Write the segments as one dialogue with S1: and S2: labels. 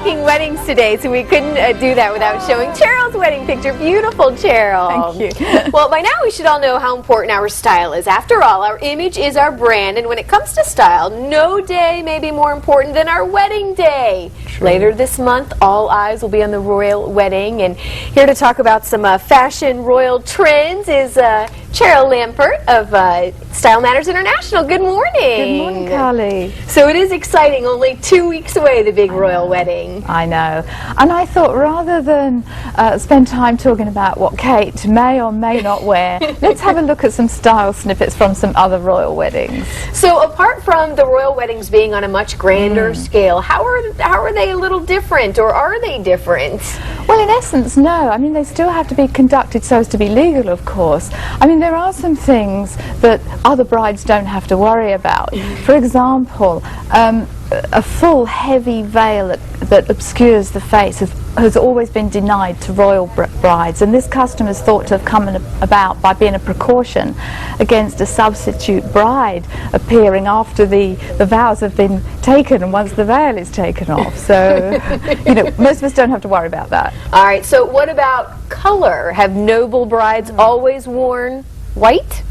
S1: talking weddings today, so we couldn't do that without showing Cheryl's wedding picture. Beautiful, Cheryl.
S2: Thank you.
S1: Well, by now we should all know how important our style is. After all, our image is our brand, and when it comes to style, no day may be more important than our wedding day. True. Later this month, all eyes will be on the royal wedding, and here to talk about some fashion royal trends is Cheryl Lampard of Style Matters International. Good morning.
S2: Good morning, Carly.
S1: So it is exciting, only 2 weeks away, the big royal wedding.
S2: I know. And I thought rather than spend time talking about what Kate may or may not wear, let's have a look at some style snippets from some other royal weddings.
S1: So apart from the royal weddings being on a much grander scale, how are they a little different, or are they different?
S2: Well, in essence, no. I mean, they still have to be conducted so as to be legal, of course. I mean, there are some things that other brides don't have to worry about. For example, a full heavy veil that obscures the face has always been denied to royal brides, and this custom is thought to have come about by being a precaution against a substitute bride appearing after the vows have been taken and once the veil is taken off. So, you know, most of us don't have to worry about that.
S1: All right, so what about color? Have noble brides always worn white?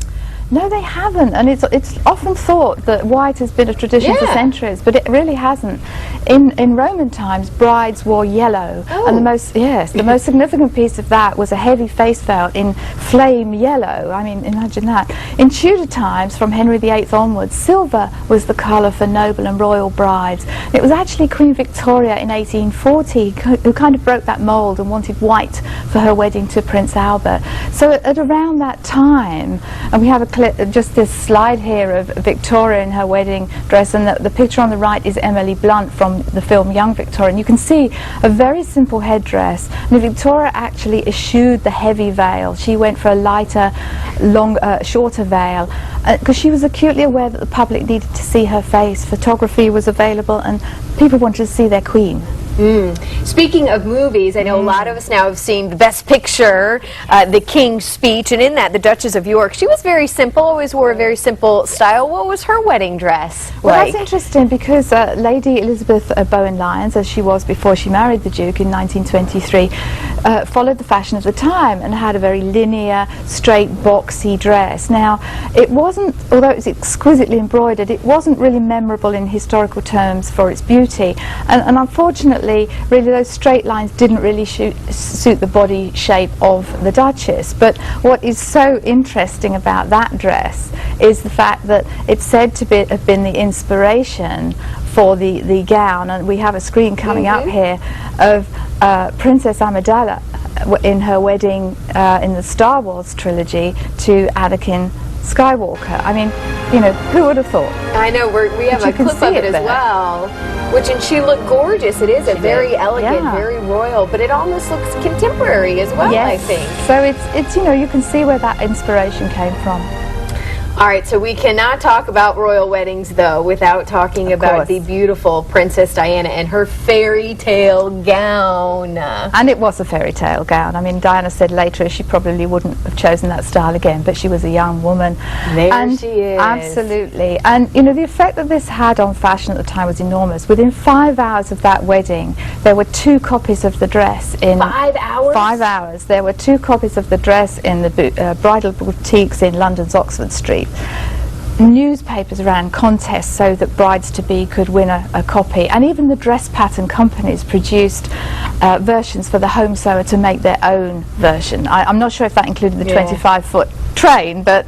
S2: No, they haven't, and it's often thought that white has been a tradition for centuries, but it really hasn't. In Roman times, brides wore yellow, and the most significant piece of that was a heavy face veil in flame yellow. I mean, imagine that. In Tudor times, from Henry VIII onwards, silver was the colour for noble and royal brides. It was actually Queen Victoria in 1840 who kind of broke that mould and wanted white for her wedding to Prince Albert. So at around that time, and we have a clip, just this slide here of Victoria in her wedding dress, and the picture on the right is Emily Blunt from the film Young Victoria, and you can see a very simple headdress. And Victoria actually eschewed the heavy veil. She went for a lighter, shorter veil because she was acutely aware that the public needed to see her face. Photography was available and people wanted to see their queen.
S1: Speaking of movies, I know a lot of us now have seen the Best Picture, The King's Speech, and in that, the Duchess of York. She was very simple, always wore a very simple style. What was her wedding dress like?
S2: Well, that's interesting because Lady Elizabeth Bowen-Lyons, as she was before she married the Duke in 1923, followed the fashion of the time and had a very linear, straight, boxy dress. Now, it wasn't, although it was exquisitely embroidered, it wasn't really memorable in historical terms for its beauty. And unfortunately, really those straight lines didn't really suit the body shape of the Duchess. But what is so interesting about that dress is the fact that it's said to have been the inspiration for the gown, and we have a screen coming up here of Princess Amidala in her wedding in the Star Wars trilogy to Anakin Skywalker. I mean, you know, who would have thought?
S1: I know, we have a clip of it as well. And she looked gorgeous. It is very elegant, very royal, but it almost looks contemporary as well, I think.
S2: So it's you know, you can see where that inspiration came from.
S1: All right, so we cannot talk about royal weddings, though, without talking about the beautiful Princess Diana and her fairy tale gown.
S2: And it was a fairy tale gown. I mean, Diana said later she probably wouldn't have chosen that style again, but she was a young woman.
S1: There she is.
S2: Absolutely. And, you know, the effect that this had on fashion at the time was enormous. Within 5 hours of that wedding, there were 2 copies of the dress in...
S1: 5 hours?
S2: 5 hours. There were 2 copies of the dress in the bridal boutiques in London's Oxford Street. Newspapers ran contests so that brides-to-be could win a copy, and even the dress pattern companies produced versions for the home sewer to make their own version. I'm not sure if that included the 25-foot train, but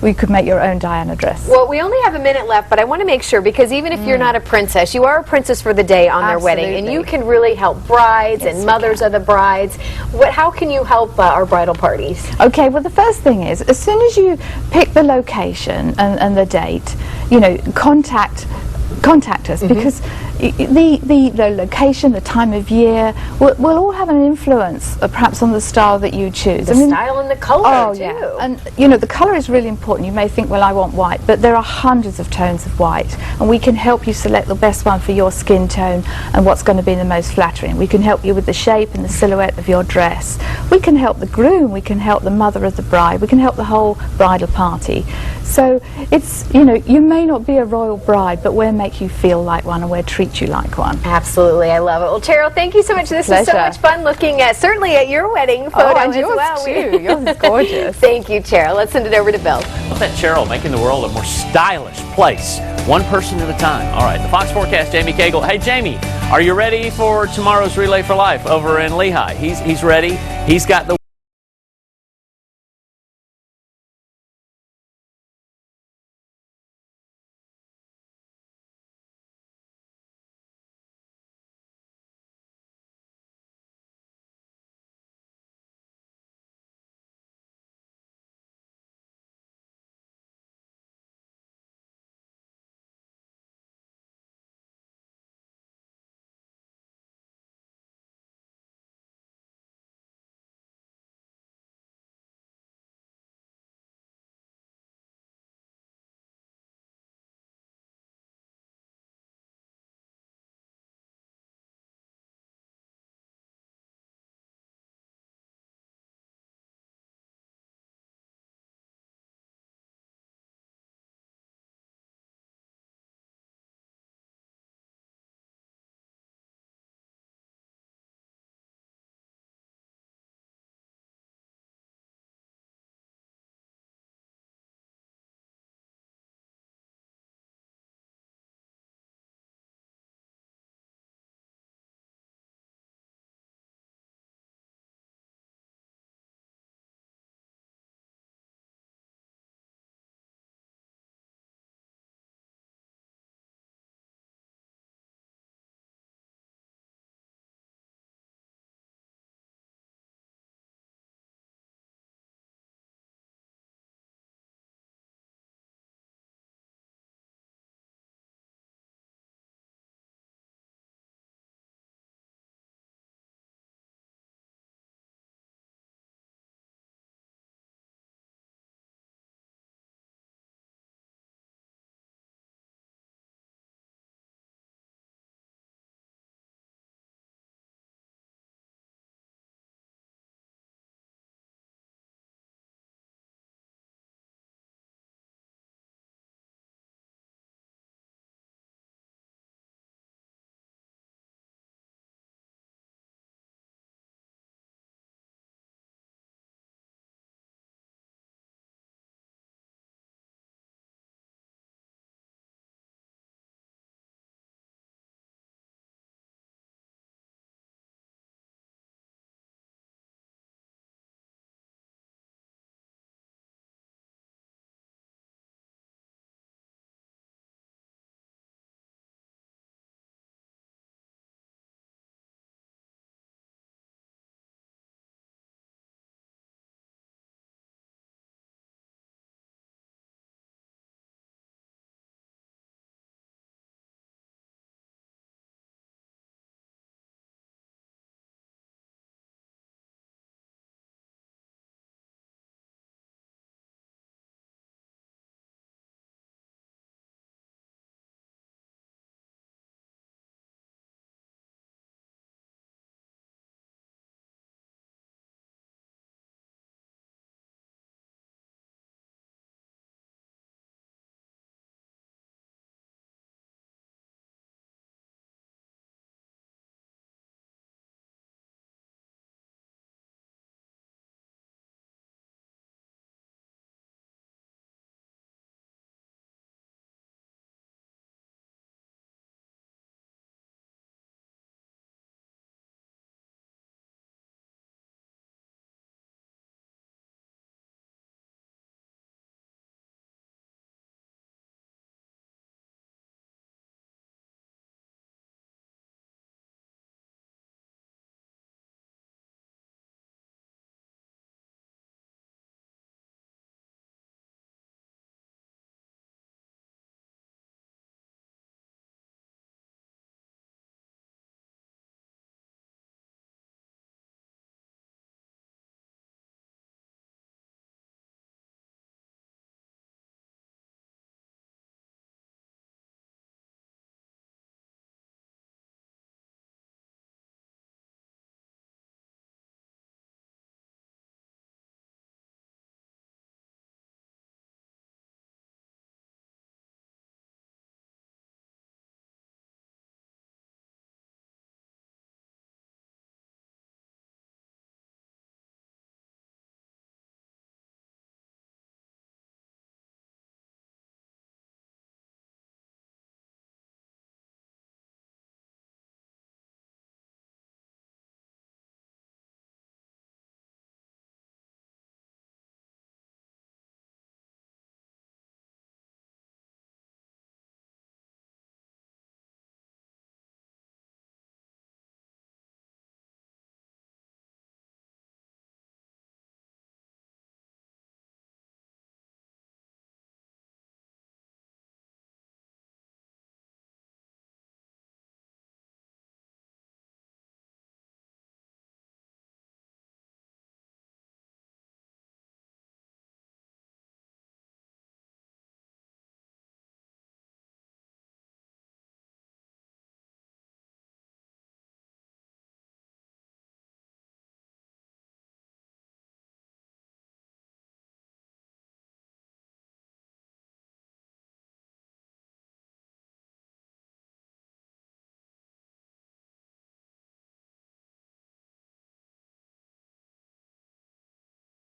S2: we could make your own Diana dress.
S1: Well, we only have a minute left, but I want to make sure, because even if you're not a princess, you are a princess for the day on their wedding, and you can really help brides and mothers of the brides. How can you help our bridal parties?
S2: Okay, well, the first thing is, as soon as you pick the location and the date, you know, contact us, because the location, the time of year will all have an influence perhaps on the style that you choose.
S1: The style and the color too.
S2: Yeah. And you know, the color is really important. You may think, well, I want white, but there are hundreds of tones of white, and we can help you select the best one for your skin tone and what's going to be the most flattering. We can help you with the shape and the silhouette of your dress. We can help the groom, we can help the mother of the bride, we can help the whole bridal party. So it's, you know, you may not be a royal bride, but we'll make you feel like one, and we'll treat treat you like one.
S1: Absolutely, I love it. Well, Cheryl, thank you so much. This was so
S2: Pleasure.
S1: much fun looking at, certainly at your wedding photo
S2: and
S1: as
S2: yours
S1: well.
S2: too. Yours is gorgeous.
S1: Thank you, Cheryl. Let's send it over to Bill.
S3: Look at Cheryl making the world a more stylish place, one person at a time. All right, the Fox Forecast, Jamie Cagle. Hey, Jamie, are you ready for tomorrow's Relay for Life over in Lehigh? He's ready. He's got the